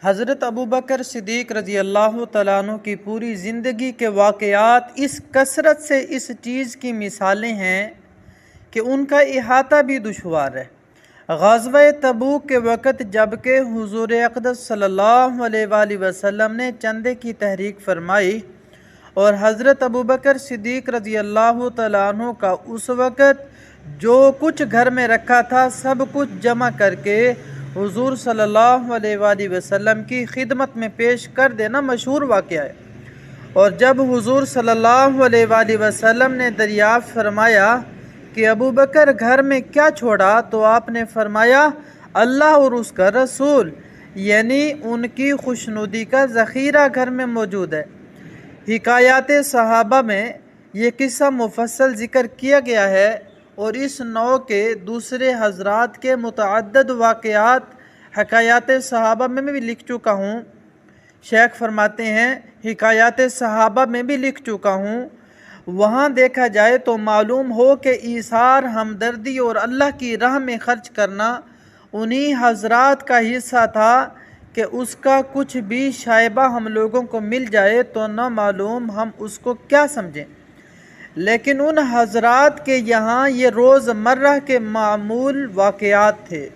حضرت ابوبکر صدیق رضی اللہ تعالیٰ عنہ کی پوری زندگی کے واقعات اس کثرت سے اس چیز کی مثالیں ہیں کہ ان کا احاطہ بھی دشوار ہے۔ غزوہ تبوک کے وقت جبکہ حضور اقدس صلی اللہ علیہ وآلہ وسلم نے چندے کی تحریک فرمائی اور حضرت ابوبکر صدیق رضی اللہ تعالیٰ عنہ کا اس وقت جو کچھ گھر میں رکھا تھا سب کچھ جمع کر کے حضور صلی اللہ علیہ وآلہ وسلم کی خدمت میں پیش کر دینا مشہور واقعہ ہے۔ اور جب حضور صلی اللہ علیہ وآلہ وسلم نے دریافت فرمایا کہ ابوبکر گھر میں کیا چھوڑا تو آپ نے فرمایا اللہ اور اس کا رسول، یعنی ان کی خوشنودی کا ذخیرہ گھر میں موجود ہے۔ حکایات صحابہ میں یہ قصہ مفصل ذکر کیا گیا ہے اور اس نوع کے دوسرے حضرات کے متعدد واقعات حکایات صحابہ میں بھی لکھ چکا ہوں۔ شیخ فرماتے ہیں حکایات صحابہ میں بھی لکھ چکا ہوں، وہاں دیکھا جائے تو معلوم ہو کہ ایثار، ہمدردی اور اللہ کی راہ میں خرچ کرنا انہی حضرات کا حصہ تھا کہ اس کا کچھ بھی شائبہ ہم لوگوں کو مل جائے تو نہ معلوم ہم اس کو کیا سمجھیں، لیکن ان حضرات کے یہاں یہ روز مرہ کے معمول واقعات تھے،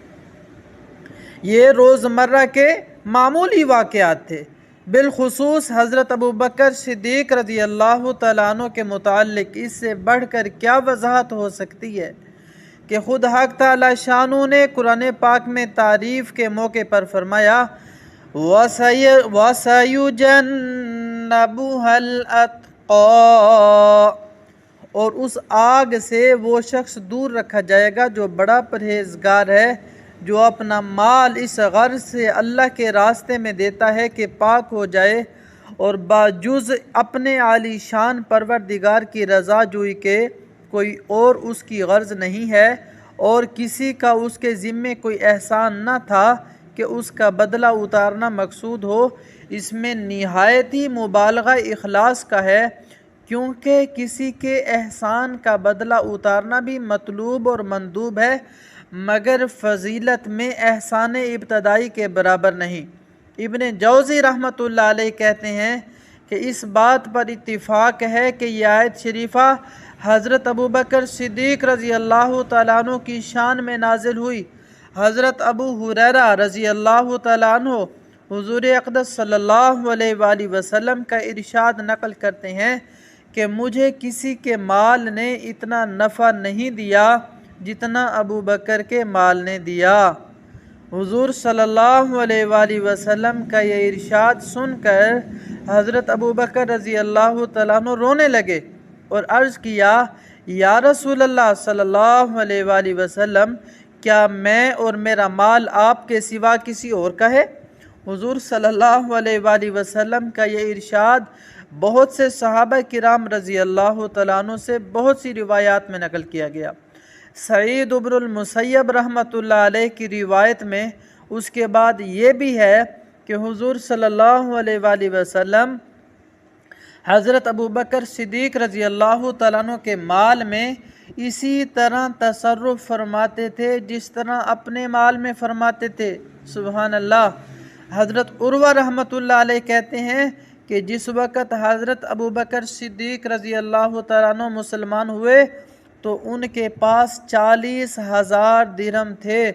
یہ روز مرہ کے معمولی واقعات تھے۔ بالخصوص حضرت ابوبکر صدیق رضی اللہ تعالیٰ عنہ کے متعلق اس سے بڑھ کر کیا وضاحت ہو سکتی ہے کہ خود حق تعالی شانہ نے قرآن پاک میں تعریف کے موقع پر فرمایا وَسَيُجَنَّبُهَا الْأَتْقَى، اور اس آگ سے وہ شخص دور رکھا جائے گا جو بڑا پرہیزگار ہے، جو اپنا مال اس غرض سے اللہ کے راستے میں دیتا ہے کہ پاک ہو جائے اور باجز اپنے عالی شان پروردگار کی رضا جوئی کے کوئی اور اس کی غرض نہیں ہے، اور کسی کا اس کے ذمے کوئی احسان نہ تھا کہ اس کا بدلہ اتارنا مقصود ہو۔ اس میں نہایت ہی مبالغہ اخلاص کا ہے، کیونکہ کسی کے احسان کا بدلہ اتارنا بھی مطلوب اور مندوب ہے، مگر فضیلت میں احسان ابتدائی کے برابر نہیں۔ ابن جوزی رحمۃ اللہ علیہ کہتے ہیں کہ اس بات پر اتفاق ہے کہ یہ آیت شریفہ حضرت ابوبکر صدیق رضی اللہ تعالیٰ عنہ کی شان میں نازل ہوئی۔ حضرت ابو ہریرہ رضی اللہ تعالیٰ عنہ حضور اقدس صلی اللہ علیہ وآلہ وسلم کا ارشاد نقل کرتے ہیں کہ مجھے کسی کے مال نے اتنا نفع نہیں دیا جتنا ابوبکر کے مال نے دیا۔ حضور صلی اللہ علیہ وآلہ وسلم کا یہ ارشاد سن کر حضرت ابوبکر رضی اللہ تعالیٰ عنہ رونے لگے اور عرض کیا یا رسول اللہ صلی اللہ علیہ وآلہ وسلم، کیا میں اور میرا مال آپ کے سوا کسی اور کا ہے؟ حضور صلی اللہ علیہ وآلہ وسلم کا یہ ارشاد بہت سے صحابہ کرام رضی اللہ تعالیٰ عنہ سے بہت سی روایات میں نقل کیا گیا۔ سعید بن المسیب رحمۃ اللہ علیہ کی روایت میں اس کے بعد یہ بھی ہے کہ حضور صلی اللہ علیہ وآلہ وسلم حضرت ابوبکر صدیق رضی اللہ تعالیٰ عنہ کے مال میں اسی طرح تصرف فرماتے تھے جس طرح اپنے مال میں فرماتے تھے۔ سبحان اللہ۔ حضرت عروہ رحمۃ اللہ علیہ کہتے ہیں کہ جس وقت حضرت ابوبکر صدیق رضی اللہ تعالیٰ عنہ مسلمان ہوئے تو ان کے پاس 40,000 درہم تھے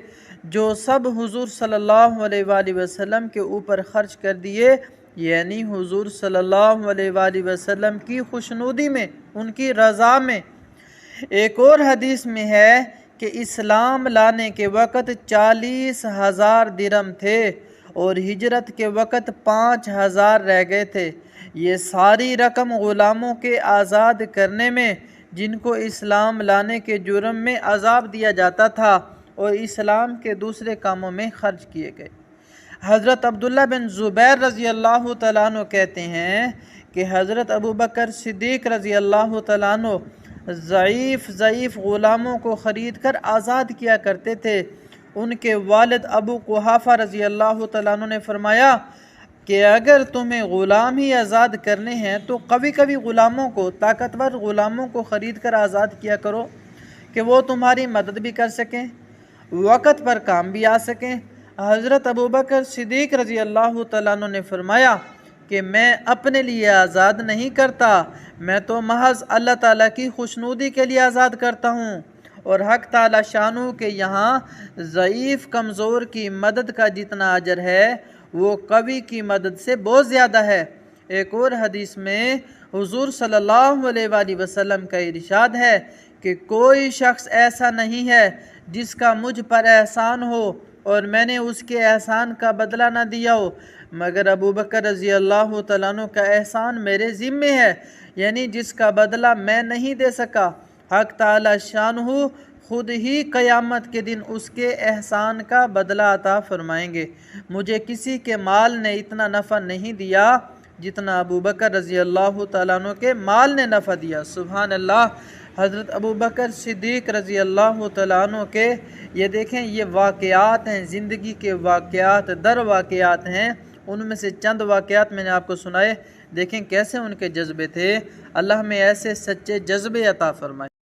جو سب حضور صلی اللہ علیہ وآلہ وسلم کے اوپر خرچ کر دیے، یعنی حضور صلی اللہ علیہ وآلہ وسلم کی خوشنودی میں، ان کی رضا میں۔ ایک اور حدیث میں ہے کہ اسلام لانے کے وقت 40,000 درہم تھے اور ہجرت کے وقت 5,000 رہ گئے تھے۔ یہ ساری رقم غلاموں کے آزاد کرنے میں، جن کو اسلام لانے کے جرم میں عذاب دیا جاتا تھا، اور اسلام کے دوسرے کاموں میں خرچ کیے گئے۔ حضرت عبداللہ بن زبیر رضی اللہ تعالیٰ عنہ کہتے ہیں کہ حضرت ابوبکر صدیق رضی اللہ تعالیٰ عنہ ضعیف غلاموں کو خرید کر آزاد کیا کرتے تھے۔ ان کے والد ابو قحافہ رضی اللہ تعالیٰ عنہ نے فرمایا کہ اگر تمہیں غلام ہی آزاد کرنے ہیں تو کبھی کبھی غلاموں کو، طاقتور غلاموں کو خرید کر آزاد کیا کرو کہ وہ تمہاری مدد بھی کر سکیں، وقت پر کام بھی آ سکیں، حضرت ابو بکر صدیق رضی اللہ تعالیٰ عنہ نے فرمایا کہ میں اپنے لیے آزاد نہیں کرتا، میں تو محض اللہ تعالیٰ کی خوشنودی کے لیے آزاد کرتا ہوں، اور حق تعالیٰ شانہ کے یہاں ضعیف کمزور کی مدد کا جتنا اجر ہے وہ قوی کی مدد سے بہت زیادہ ہے۔ ایک اور حدیث میں حضور صلی اللہ علیہ وآلہ وسلم کا ارشاد ہے کہ کوئی شخص ایسا نہیں ہے جس کا مجھ پر احسان ہو اور میں نے اس کے احسان کا بدلہ نہ دیا ہو، مگر ابو بکر رضی اللہ تعالیٰ عنہ کا احسان میرے ذمے ہے، یعنی جس کا بدلہ میں نہیں دے سکا۔ حق تعالی شانہ خود ہی قیامت کے دن اس کے احسان کا بدلہ عطا فرمائیں گے۔ مجھے کسی کے مال نے اتنا نفع نہیں دیا جتنا ابو بکر رضی اللہ تعالیٰ عنہ کے مال نے نفع دیا۔ سبحان اللہ۔ حضرت ابو بکر صدیق رضی اللہ تعالیٰ عنہ کے یہ دیکھیں یہ واقعات ہیں، زندگی کے واقعات در واقعات ہیں، ان میں سے چند واقعات میں نے آپ کو سنائے۔ دیکھیں کیسے ان کے جذبے تھے۔ اللہ ہمیں ایسے سچے جذبے عطا فرمائے۔